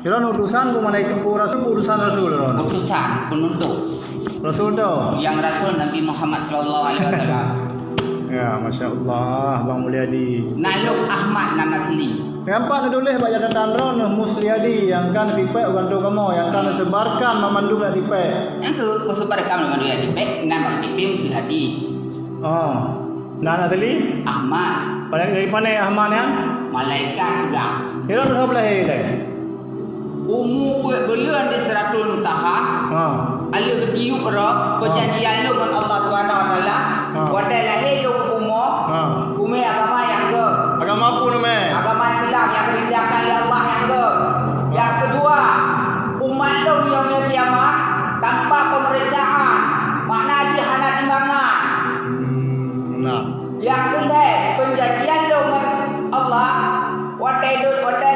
Kira utusan ku malaikat ku rasul utusan rasul ron. Utusan penuntut. Rasul dah. Yang Rasul Nabi Muhammad sallallahu alaihi wasallam. Ya, masya-Allah, Bang Mulyadi. Naluk Ahmad nama asli. Nampak tulis baca datang ron Musliadi yang kan dipek bantu kamu yang kan sebarkan memandu nak dipek. Yang ke sebarkan memandu nak dipek nama dipek Musliadi. Oh. Nak asli? Ahmad. Pada dari mana Ahmad yang? Malaikat juga. Kira tu sebelah ini. Umur berlian di Siratul Muntaha. Ala ketiup roh perjanjian lu dengan Allah Subhanahu wa taala. Wadai lahir lu umur. Umur agama yang ke? Agama apa nama? Agama Islam yang diridahkan oleh Allah yang ke? Yang kedua, umat lu di yaumul kiamat tanpa pemeriksaan. Makna haji hana timbangan. Nah. Yang ketiga, perjanjian lu dengan Allah. Wadai kira-kira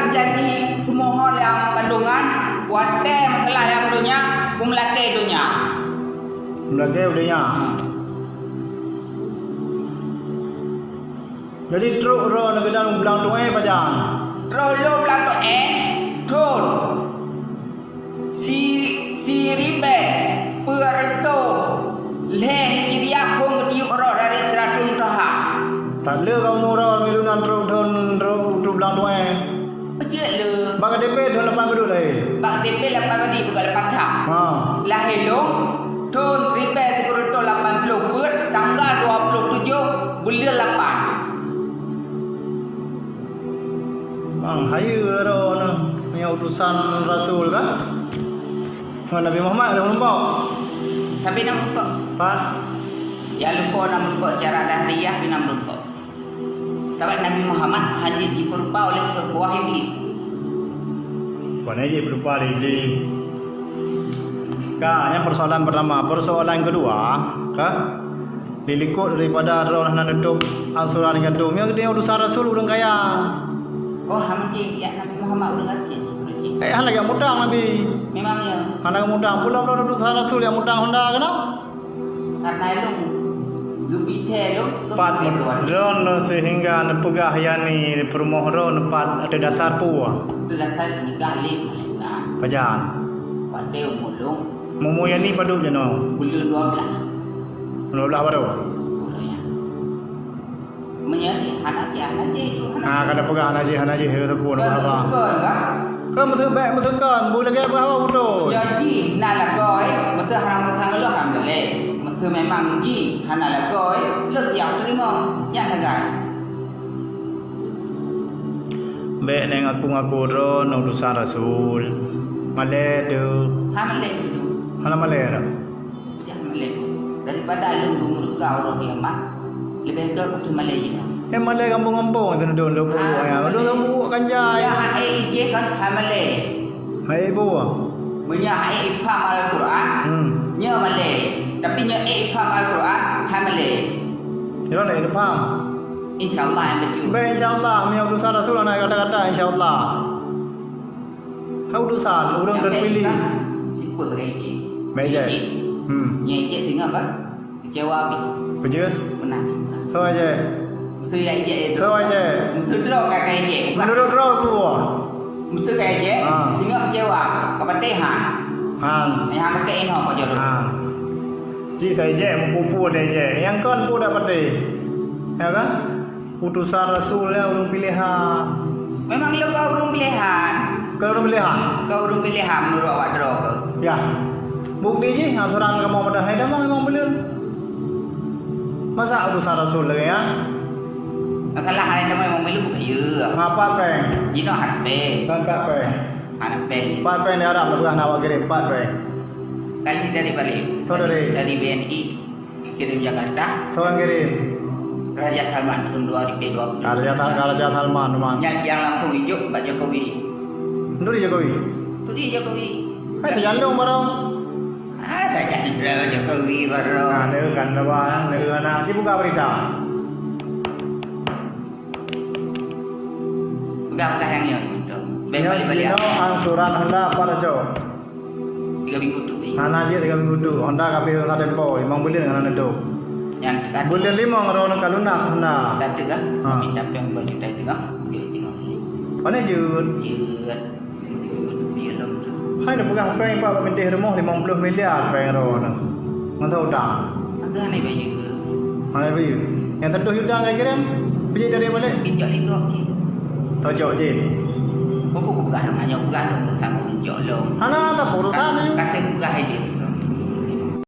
berjanji semua hal yang kandungan. Wadai masalah yang dunia, kumlake dunia. Kumlake dunia. Jadi truk ro nak dalam belang tu pajang. Truk lo belang tu truk. Siribe perto leh dia pun diuk ro dari Siratul Muntaha. Tak le kamu ro milunan truk belang tu Betul le. Bak DP dah lepas betul dah. Bak DP lepas ni bukan lepas tak. Lahir lo Tun ribe Siratul 80 buat tanggal 27 bulan 8. Bang hayu ro ni utusan rasul kan? Nabi Muhammad dah nampak. Tapi nak lupa. Pak. Ya lupa nak lupa secara dahriyah nak lupa. Sebab Nabi Muhammad hanya diperlupa oleh sebuah iblis. Bukan aja berupa iblis. Kak, yang persoalan pertama, persoalan kedua, kak, dilikut daripada Allah nak nutup ansuran gantung. Yang dia utusan rasul orang kaya. Oh, hamdi ya Nabi Muhammad orang kaya. Anak yang mudang Nabi. Memangnya. Anak mudang pula utusan rasul yang mudang Honda kenapa? Karena itu gebite lu pat ron sehingga nepegah yani permohon pat ada dasar puah. Dasar nikah leh malaikat. Pajan. Pada umulung. Momo yani padu jeno. Bulan 12 baru. Menjadi anak itu. Kada pegah haji he pun apa. Ke mesti baik mesti kan boleh ke apa betul. Jadi nak lagoy mesti haram tang lo ham dele. Mesti memang ji hana lagoy lo yang terima yang lagai. Baik neng aku ron utusan rasul. Malay tu. Malay tu. Hana Malay dah. Jangan Malay. Daripada lu muka orang kiamat lebih ke tu Malay je. Malay kampung-kampung tu duduk lu ya. Duduk kampung kanjai. Ya je kan Malay. Hai bu. Punya faham Al-Quran. Nya Malay. Tapi nya faham Al-Quran Malay. Dia nak faham. InsyaAllah yang betul. Baik insyaAllah. Punya utusan rasul nak kata-kata insyaAllah. Kau utusan orang terpilih. Simple pakai je. Baik je. Nya je tengok kan. Kecewa habis. Betul? Menang. So aja. Mesti aja itu. So aja. Mesti drop kakak je. Menurut draw tu. Mesti kakak je. Tengok kecewa. Kepatihan. Yang pakai ini apa je. Ji tai je mempupu dai je. Yang kan pun dapat dai. Ya kan? Utusan rasul ya urung pilihan. Memang lu kau urung pilihan. Kau urung pilihan. Kau urung pilihan menurut awak draw ke? Ya. Bukti je aturan kamu pada hai dah memang belum. Masa utusan rasul lagi ya? Masalah hari itu memang belum kaya. Apa peng? Jino harpe. Kan tak peng. Harpe. Pak peng ni Arab lebih nak kirim Pak peng. Kali dari balik. So dari BNI kirim Jakarta. So kirim. Raja Salman tahun 2003. Raja Salman memang. Yang langsung hijau Pak Jokowi. Nduri Jokowi. Nduri Jokowi. Hai tu jalan barang. Ada jalan Jokowi barang. Ada kan bang, ada nak buka berita. Buka yang ni. Balik-balik. Angsuran Honda apa jo? 3 minggu tu. Hana je 3 minggu tu. Honda kapil ka tempo, imang bulan ngana tu. Yang bulan 5 ngarono kalunas Honda. Datu kan? Minta yang berjuta itu kan? Mana jut. Jut. Dia lom. Hai nak pegang peng Pak menteri rumah 50 miliar peng ro nak. Mana tahu dah. Agak ni baju. Mana baju? Yang tertuh hutang kan kira? Pergi dari balik. Kejak legok je. Tahu jauh je. Kau bukan namanya bukan tentang jok lo. Hana ada urusan ni. Kasih bukan dia.